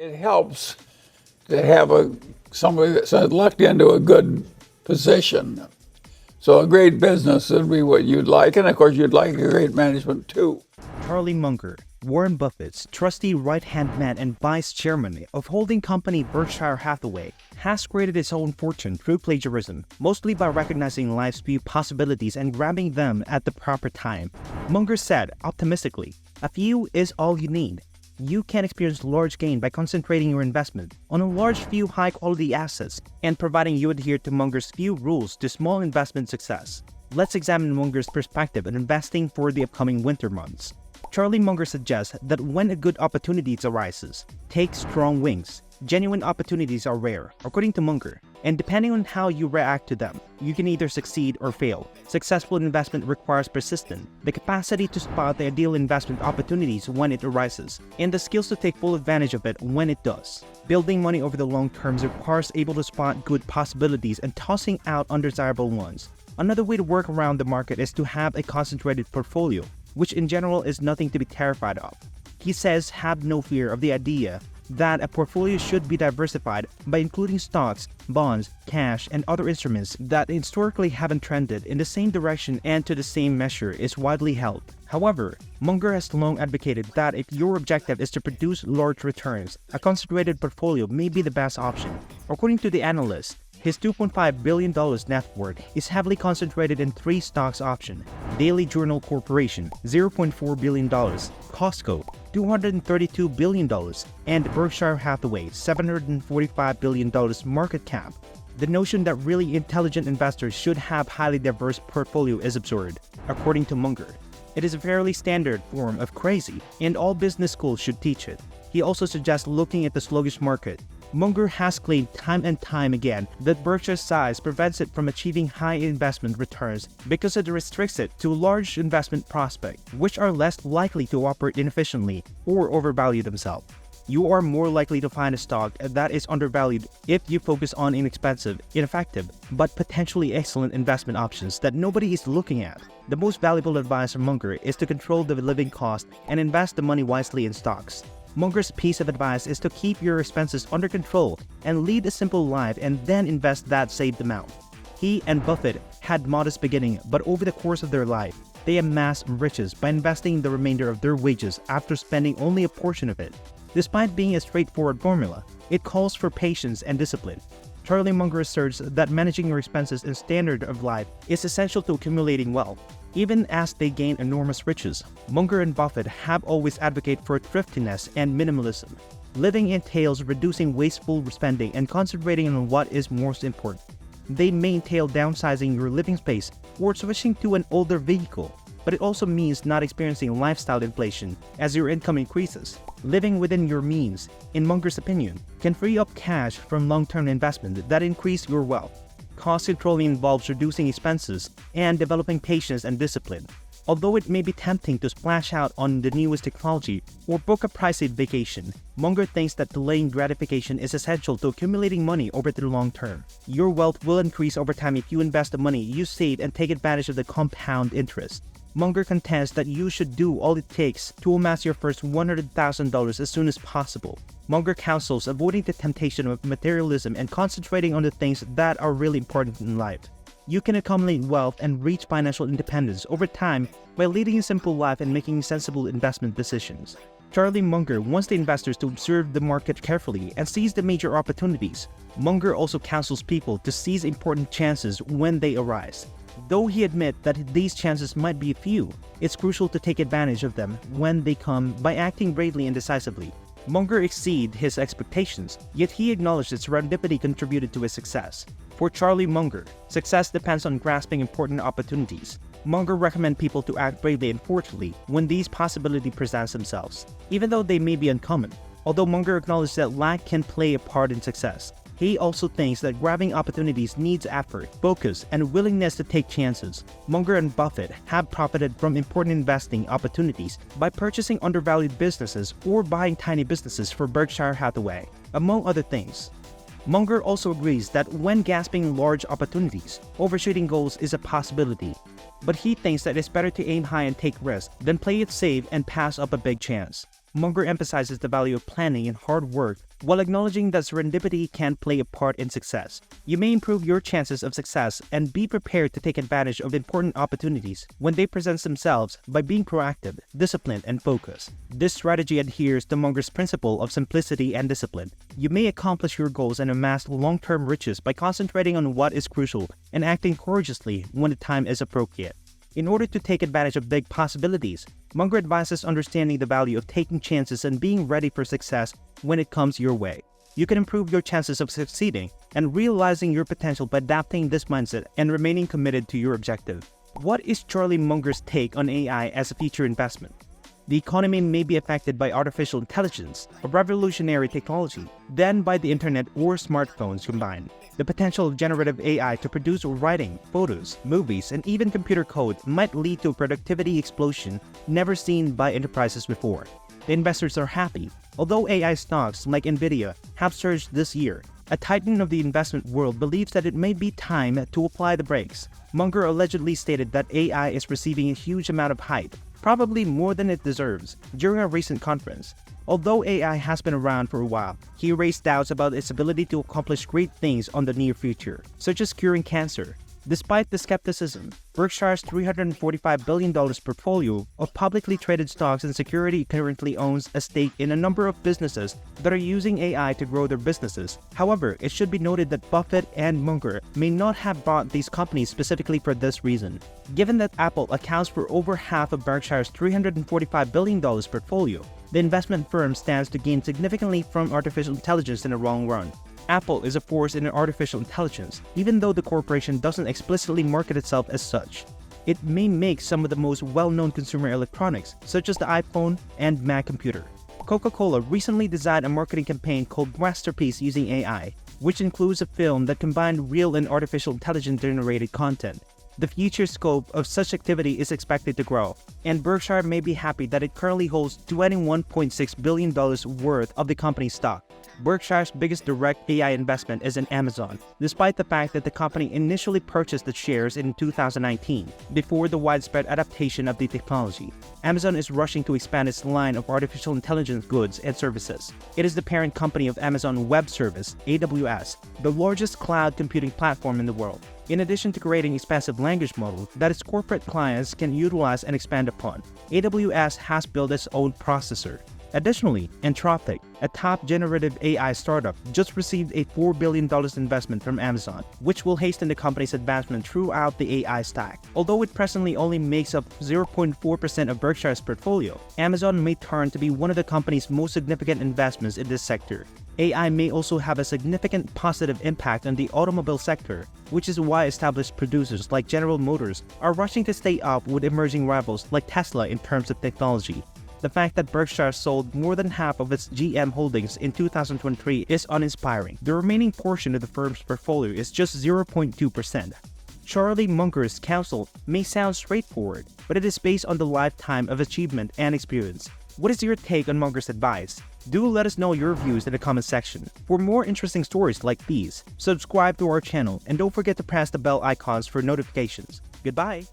It helps to have somebody that's lucked into a good position. So a great business would be what you'd like, and of course you'd like a great management too. Charlie Munger, Warren Buffett's trusty right-hand man and vice chairman of holding company Berkshire Hathaway, has created his own fortune through plagiarism, mostly by recognizing life's few possibilities and grabbing them at the proper time. Munger said, optimistically, "A few is all you need. You can experience large gain by concentrating your investment on a large few high-quality assets and providing you adhere to Munger's few rules to small investment success." Let's examine Munger's perspective on investing for the upcoming winter months. Charlie Munger suggests that when a good opportunity arises, take strong wings. Genuine opportunities are rare, according to Munger, and depending on how you react to them, you can either succeed or fail. Successful investment requires persistence, the capacity to spot the ideal investment opportunities when it arises, and the skills to take full advantage of it when it does. Building money over the long term requires able to spot good possibilities and tossing out undesirable ones. Another way to work around the market is to have a concentrated portfolio, which in general is nothing to be terrified of. He says have no fear of the idea that a portfolio should be diversified by including stocks, bonds, cash, and other instruments that historically haven't trended in the same direction and to the same measure is widely held. However, Munger has long advocated that if your objective is to produce large returns, a concentrated portfolio may be the best option. According to the analyst, his $2.5 billion net worth is heavily concentrated in 3 stocks options: Daily Journal Corporation, $0.4 billion, Costco, $232 billion, and Berkshire Hathaway, $745 billion market cap. The notion that really intelligent investors should have highly diverse portfolio is absurd, according to Munger. It is a fairly standard form of crazy, and all business schools should teach it. He also suggests looking at the sluggish market. Munger has claimed time and time again that Berkshire's size prevents it from achieving high investment returns because it restricts it to large investment prospects, which are less likely to operate inefficiently or overvalue themselves. You are more likely to find a stock that is undervalued if you focus on inexpensive, ineffective, but potentially excellent investment options that nobody is looking at. The most valuable advice from Munger is to control the living cost and invest the money wisely in stocks. Munger's piece of advice is to keep your expenses under control and lead a simple life and then invest that saved amount. He and Buffett had modest beginning, but over the course of their life, they amassed riches by investing the remainder of their wages after spending only a portion of it. Despite being a straightforward formula, it calls for patience and discipline. Charlie Munger asserts that managing your expenses and standard of life is essential to accumulating wealth. Even as they gain enormous riches, Munger and Buffett have always advocated for thriftiness and minimalism. Living entails reducing wasteful spending and concentrating on what is most important. They may entail downsizing your living space or switching to an older vehicle, but it also means not experiencing lifestyle inflation as your income increases. Living within your means, in Munger's opinion, can free up cash from long-term investment that increase your wealth. Cost controlling involves reducing expenses and developing patience and discipline. Although it may be tempting to splash out on the newest technology or book a pricey vacation, Munger thinks that delaying gratification is essential to accumulating money over the long term. Your wealth will increase over time if you invest the money you save and take advantage of the compound interest. Munger contends that you should do all it takes to amass your first $100,000 as soon as possible. Munger counsels avoiding the temptation of materialism and concentrating on the things that are really important in life. You can accumulate wealth and reach financial independence over time by leading a simple life and making sensible investment decisions. Charlie Munger wants the investors to observe the market carefully and seize the major opportunities. Munger also counsels people to seize important chances when they arise. Though he admits that these chances might be few, it's crucial to take advantage of them when they come by acting bravely and decisively. Munger exceeded his expectations, yet he acknowledged that serendipity contributed to his success. For Charlie Munger, success depends on grasping important opportunities. Munger recommends people to act bravely and forthrightly when these possibilities present themselves, even though they may be uncommon. Although Munger acknowledged that luck can play a part in success, he also thinks that grabbing opportunities needs effort, focus, and willingness to take chances. Munger and Buffett have profited from important investing opportunities by purchasing undervalued businesses or buying tiny businesses for Berkshire Hathaway, among other things. Munger also agrees that when grasping large opportunities, overshooting goals is a possibility, but he thinks that it's better to aim high and take risks than play it safe and pass up a big chance. Munger emphasizes the value of planning and hard work while acknowledging that serendipity can play a part in success. You may improve your chances of success and be prepared to take advantage of important opportunities when they present themselves by being proactive, disciplined, and focused. This strategy adheres to Munger's principle of simplicity and discipline. You may accomplish your goals and amass long-term riches by concentrating on what is crucial and acting courageously when the time is appropriate. In order to take advantage of big possibilities, Munger advises understanding the value of taking chances and being ready for success when it comes your way. You can improve your chances of succeeding and realizing your potential by adapting this mindset and remaining committed to your objective. What is Charlie Munger's take on AI as a future investment? The economy may be affected by artificial intelligence, a revolutionary technology, then by the internet or smartphones combined. The potential of generative AI to produce writing, photos, movies, and even computer code might lead to a productivity explosion never seen by enterprises before. The investors are happy. Although AI stocks like Nvidia have surged this year, a titan of the investment world believes that it may be time to apply the brakes. Munger allegedly stated that AI is receiving a huge amount of hype, probably more than it deserves, during a recent conference. Although AI has been around for a while, he raised doubts about its ability to accomplish great things on the near future, such as curing cancer. Despite the skepticism, Berkshire's $345 billion portfolio of publicly traded stocks and security currently owns a stake in a number of businesses that are using AI to grow their businesses. However, it should be noted that Buffett and Munger may not have bought these companies specifically for this reason. Given that Apple accounts for over half of Berkshire's $345 billion portfolio, the investment firm stands to gain significantly from artificial intelligence in the long run. Apple is a force in artificial intelligence, even though the corporation doesn't explicitly market itself as such. It may make some of the most well-known consumer electronics, such as the iPhone and Mac computer. Coca-Cola recently designed a marketing campaign called Masterpiece using AI, which includes a film that combined real and artificial intelligence-generated content. The future scope of such activity is expected to grow, and Berkshire may be happy that it currently holds $21.6 billion worth of the company's stock. Berkshire's biggest direct AI investment is in Amazon, despite the fact that the company initially purchased the shares in 2019, before the widespread adaptation of the technology. Amazon is rushing to expand its line of artificial intelligence goods and services. It is the parent company of Amazon Web Service, AWS, the largest cloud computing platform in the world. In addition to creating expansive language models that its corporate clients can utilize and expand upon, AWS has built its own processor. Additionally, Anthropic, a top generative AI startup, just received a $4 billion investment from Amazon, which will hasten the company's advancement throughout the AI stack. Although it presently only makes up 0.4% of Berkshire's portfolio, Amazon may turn to be one of the company's most significant investments in this sector. AI may also have a significant positive impact on the automobile sector, which is why established producers like General Motors are rushing to stay up with emerging rivals like Tesla in terms of technology. The fact that Berkshire sold more than half of its GM holdings in 2023 is uninspiring. The remaining portion of the firm's portfolio is just 0.2%. Charlie Munger's counsel may sound straightforward, but it is based on the lifetime of achievement and experience. What is your take on Munger's advice? Do let us know your views in the comment section. For more interesting stories like these, subscribe to our channel and don't forget to press the bell icons for notifications. Goodbye!